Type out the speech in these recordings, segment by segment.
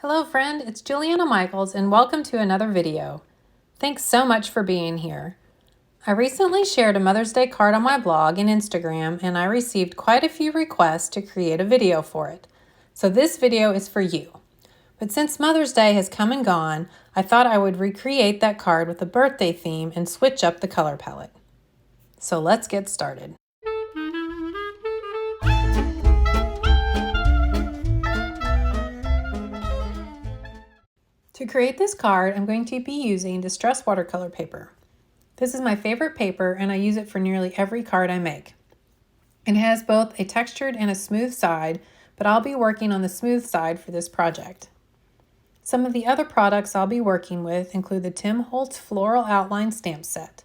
Hello friend, it's Juliana Michaels and welcome to another video. Thanks so much for being here. I recently shared a Mother's Day card on my blog and Instagram and I received quite a few requests to create a video for it. So this video is for you. But since Mother's Day has come and gone, I thought I would recreate that card with a birthday theme and switch up the color palette. So let's get started. To create this card, I'm going to be using Distress watercolor paper. This is my favorite paper and I use it for nearly every card I make. It has both a textured and a smooth side, but I'll be working on the smooth side for this project. Some of the other products I'll be working with include the Holtz Floral Outline Stamp Set.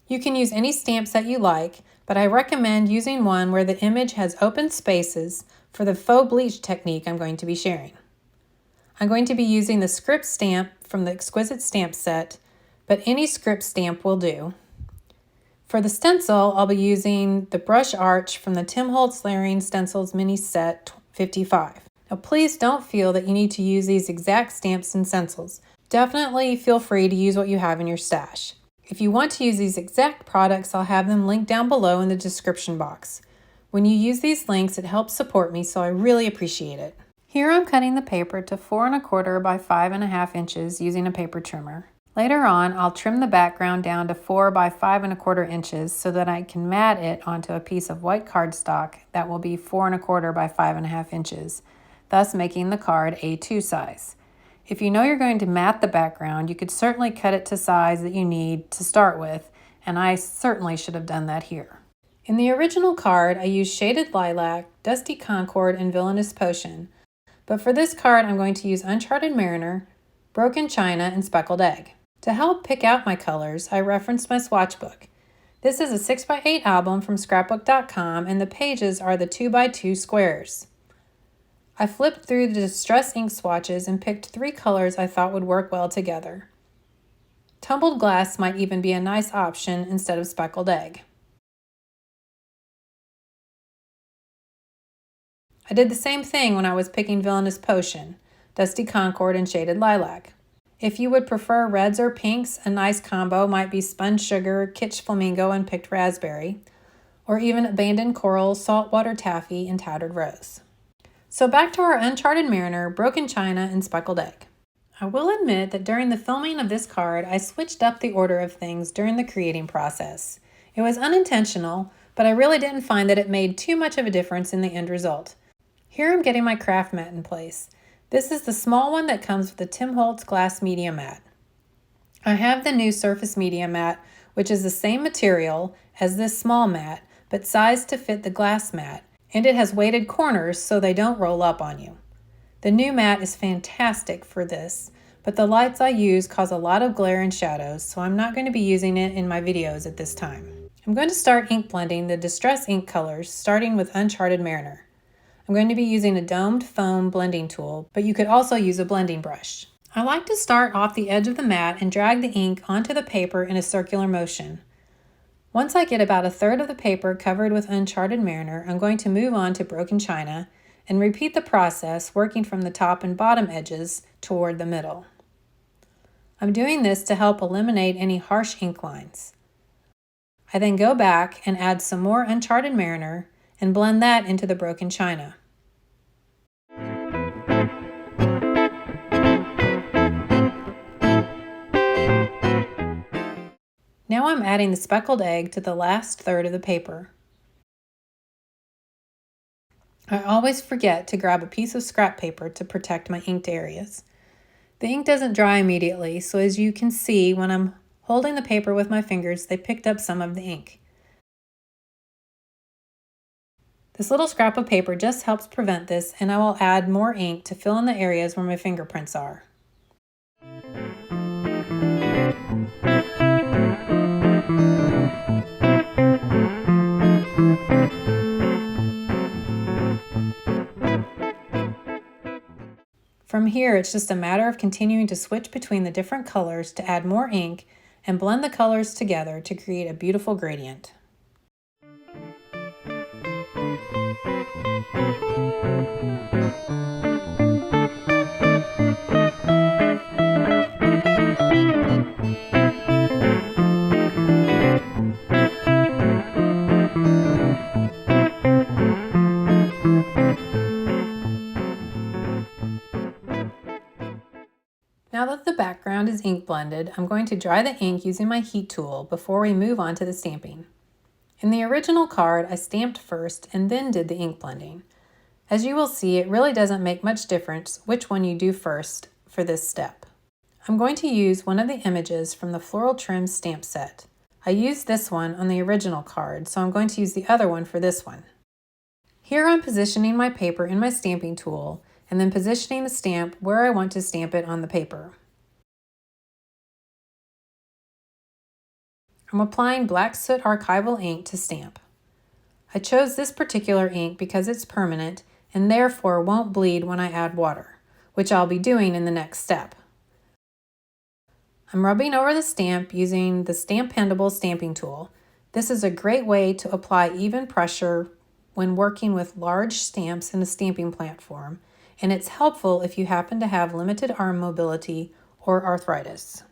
You can use any stamp set you like, but I recommend using one where the image has open spaces for the Faux Bleach technique I'm going to be sharing. I'm going to be using the script stamp from the Exquisite stamp set, but any script stamp will do. For the stencil, I'll be using the brush arch from the Holtz Layering Stencils Mini Set 55. Now please don't feel that you need to use these exact stamps and stencils. Definitely feel free to use what you have in your stash. If you want to use these exact products, I'll have them linked down below in the description box. When you use these links, it helps support me, so I really appreciate it. Here I'm cutting the paper to 4 1/4 by 5 1/2 inches using a paper trimmer. Later on, I'll trim the background down to 4 by 5 1/4 inches so that I can mat it onto a piece of white cardstock that will be 4 1/4 by 5 1/2 inches, thus making the card A2 size. If you know you're going to mat the background, you could certainly cut it to size that you need to start with, and I certainly should have done that here. In the original card, I used Shaded Lilac, Dusty Concord, and Villainous Potion. But for this card, I'm going to use Uncharted Mariner, Broken China, and Speckled Egg. To help pick out my colors, I referenced my swatch book. This is a 6x8 album from scrapbook.com and the pages are the 2x2 squares. I flipped through the Distress ink swatches and picked 3 colors I thought would work well together. Tumbled glass might even be a nice option instead of speckled egg. I did the same thing when I was picking Villainous Potion, Dusty Concord, and Shaded Lilac. If you would prefer reds or pinks, a nice combo might be Spun Sugar, Kitsch Flamingo, and Picked Raspberry, or even Abandoned Coral, Saltwater Taffy, and Tattered Rose. So back to our Uncharted Mariner, Broken China, and Speckled Egg. I will admit that during the filming of this card, I switched up the order of things during the creating process. It was unintentional, but I really didn't find that it made too much of a difference in the end result. Here I'm getting my craft mat in place. This is the small one that comes with the Holtz Glass Media Mat. I have the new Surface Media Mat, which is the same material as this small mat, but sized to fit the glass mat, and it has weighted corners so they don't roll up on you. The new mat is fantastic for this, but the lights I use cause a lot of glare and shadows, so I'm not going to be using it in my videos at this time. I'm going to start ink blending the Distress ink colors, starting with Uncharted Mariner. I'm going to be using a domed foam blending tool, but you could also use a blending brush. I like to start off the edge of the mat and drag the ink onto the paper in a circular motion. Once I get about 1/3 of the paper covered with Uncharted Mariner, I'm going to move on to Broken China and repeat the process, working from the top and bottom edges toward the middle. I'm doing this to help eliminate any harsh ink lines. I then go back and add some more Uncharted Mariner and blend that into the Broken China. Now I'm adding the speckled egg to the last 1/3 of the paper. I always forget to grab a piece of scrap paper to protect my inked areas. The ink doesn't dry immediately, so as you can see when I'm holding the paper with my fingers, they picked up some of the ink. This little scrap of paper just helps prevent this, and I will add more ink to fill in the areas where my fingerprints are. From here, it's just a matter of continuing to switch between the different colors to add more ink and blend the colors together to create a beautiful gradient. Now that the background is ink blended, I'm going to dry the ink using my heat tool before we move on to the stamping. In the original card, I stamped first and then did the ink blending. As you will see, it really doesn't make much difference which one you do first for this step. I'm going to use one of the images from the Floral Trim stamp set. I used this one on the original card, so I'm going to use the other one for this one. Here I'm positioning my paper in my stamping tool and then positioning the stamp where I want to stamp it on the paper. I'm applying Black Soot Archival ink to stamp. I chose this particular ink because it's permanent and therefore won't bleed when I add water, which I'll be doing in the next step. I'm rubbing over the stamp using the Stampendable stamping tool. This is a great way to apply even pressure when working with large stamps in a stamping platform, and it's helpful if you happen to have limited arm mobility or arthritis.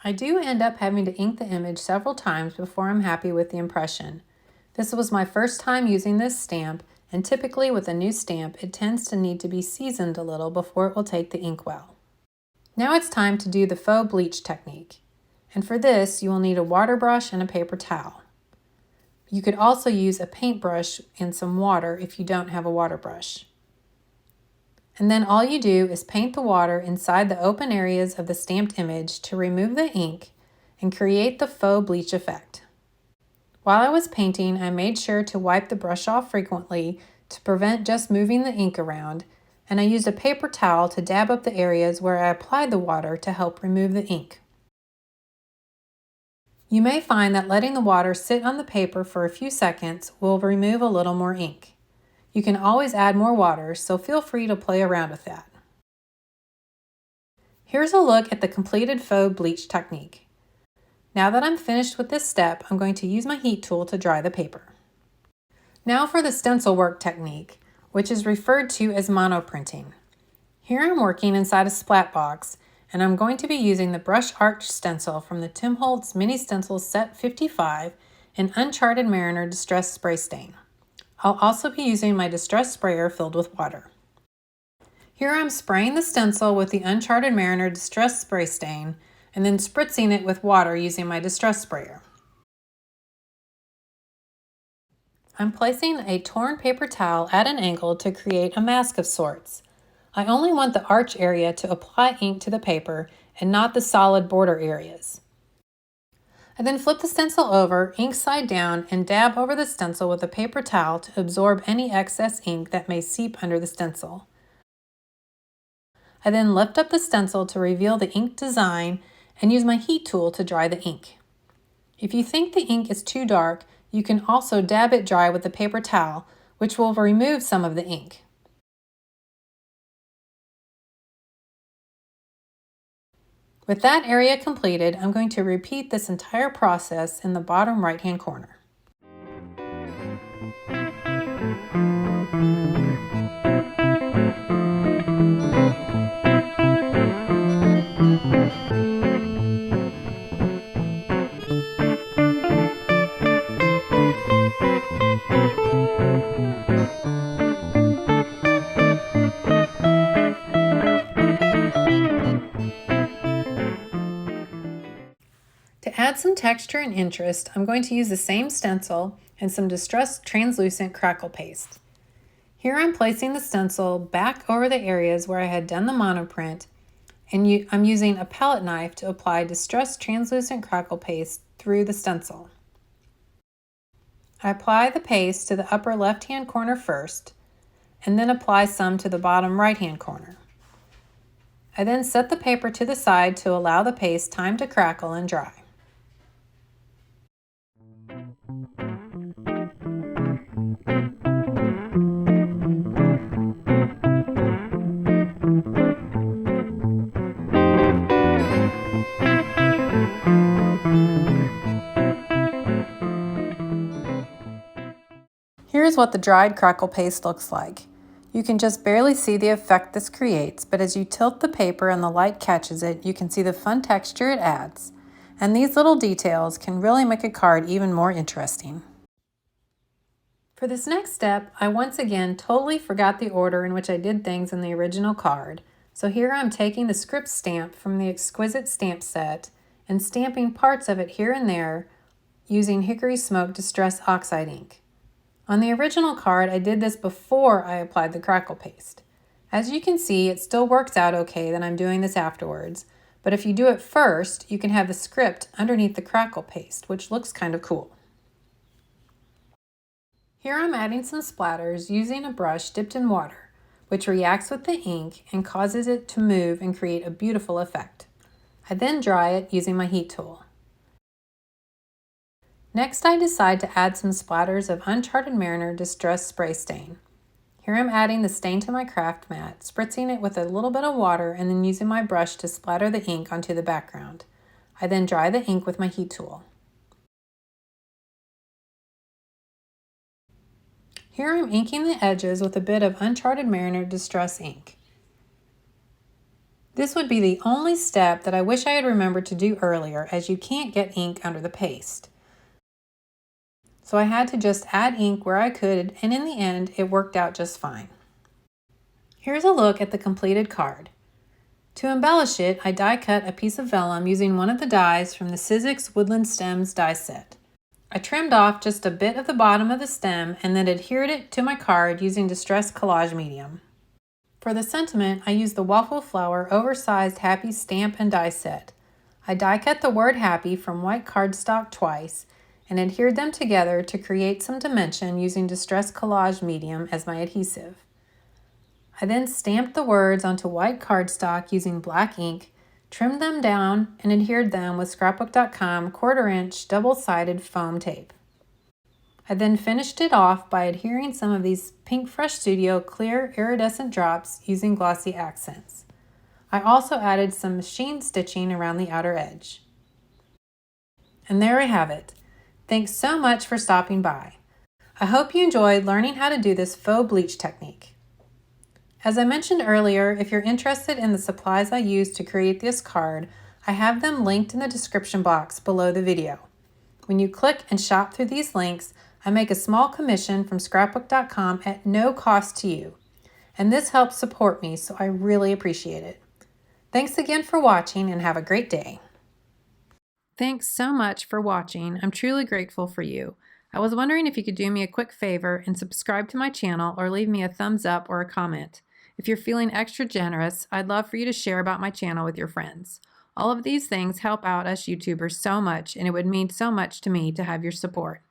I do end up having to ink the image several times before I'm happy with the impression. This was my first time using this stamp, and typically with a new stamp, it tends to need to be seasoned a little before it will take the ink well. Now it's time to do the Faux Bleach technique, and for this you will need a water brush and a paper towel. You could also use a paintbrush and some water if you don't have a water brush. And then all you do is paint the water inside the open areas of the stamped image to remove the ink and create the faux bleach effect. While I was painting, I made sure to wipe the brush off frequently to prevent just moving the ink around, and I used a paper towel to dab up the areas where I applied the water to help remove the ink. You may find that letting the water sit on the paper for a few seconds will remove a little more ink. You can always add more water, so feel free to play around with that. Here's a look at the completed faux bleach technique. Now that I'm finished with this step, I'm going to use my heat tool to dry the paper. Now for the stencil work technique, which is referred to as monoprinting. Here I'm working inside a splat box, and I'm going to be using the Brush Arch stencil from the Tim Holtz Mini Stencils Set 55 in Uncharted Mariner Distress Spray Stain. I'll also be using my distress sprayer filled with water. Here I'm spraying the stencil with the Uncharted Mariner Distress Spray Stain and then spritzing it with water using my distress sprayer. I'm placing a torn paper towel at an angle to create a mask of sorts. I only want the arch area to apply ink to the paper and not the solid border areas. I then flip the stencil over, ink side down, and dab over the stencil with a paper towel to absorb any excess ink that may seep under the stencil. I then lift up the stencil to reveal the ink design and use my heat tool to dry the ink. If you think the ink is too dark, you can also dab it dry with a paper towel, which will remove some of the ink. With that area completed, I'm going to repeat this entire process in the bottom right-hand corner. To add some texture and interest, I'm going to use the same stencil and some Distress Translucent Crackle Paste. Here I'm placing the stencil back over the areas where I had done the monoprint, and I'm using a palette knife to apply Distress Translucent Crackle Paste through the stencil. I apply the paste to the upper left-hand corner first, and then apply some to the bottom right-hand corner. I then set the paper to the side to allow the paste time to crackle and dry. Here's what the dried crackle paste looks like. You can just barely see the effect this creates, but as you tilt the paper and the light catches it, you can see the fun texture it adds. And these little details can really make a card even more interesting. For this next step, I once again totally forgot the order in which I did things in the original card, So here I'm taking the script stamp from the Exquisite stamp set and stamping parts of it here and there using Hickory Smoke Distress Oxide Ink. On the original card, I did this before I applied the crackle paste. As you can see, it still works out okay that I'm doing this afterwards, but if you do it first, you can have the script underneath the crackle paste, which looks kind of cool. Here I'm adding some splatters using a brush dipped in water, which reacts with the ink and causes it to move and create a beautiful effect. I then dry it using my heat tool. Next, I decide to add some splatters of Uncharted Mariner Distress Spray Stain. Here I'm adding the stain to my craft mat, spritzing it with a little bit of water and then using my brush to splatter the ink onto the background. I then dry the ink with my heat tool. Here I'm inking the edges with a bit of Uncharted Mariner Distress ink. This would be the only step that I wish I had remembered to do earlier, as you can't get ink under the paste. So I had to just add ink where I could, and in the end, it worked out just fine. Here's a look at the completed card. To embellish it, I die cut a piece of vellum using one of the dies from the Sizzix Woodland Stems die set. I trimmed off just a bit of the bottom of the stem and then adhered it to my card using Distress Collage Medium. For the sentiment, I used the Waffle Flower Oversized Happy stamp and die set. I die cut the word happy from white cardstock twice and adhered them together to create some dimension using Distress Collage Medium as my adhesive. I then stamped the words onto white cardstock using black ink, trimmed them down, and adhered them with scrapbook.com 1/4" double-sided foam tape. I then finished it off by adhering some of these Pinkfresh Studio clear iridescent drops using glossy accents. I also added some machine stitching around the outer edge. And there I have it. Thanks so much for stopping by. I hope you enjoyed learning how to do this faux bleach technique. As I mentioned earlier, if you're interested in the supplies I used to create this card, I have them linked in the description box below the video. When you click and shop through these links, I make a small commission from scrapbook.com at no cost to you. And this helps support me, so I really appreciate it. Thanks again for watching and have a great day. Thanks so much for watching. I'm truly grateful for you. I was wondering if you could do me a quick favor and subscribe to my channel or leave me a thumbs up or a comment. If you're feeling extra generous, I'd love for you to share about my channel with your friends. All of these things help out us YouTubers so much, and it would mean so much to me to have your support.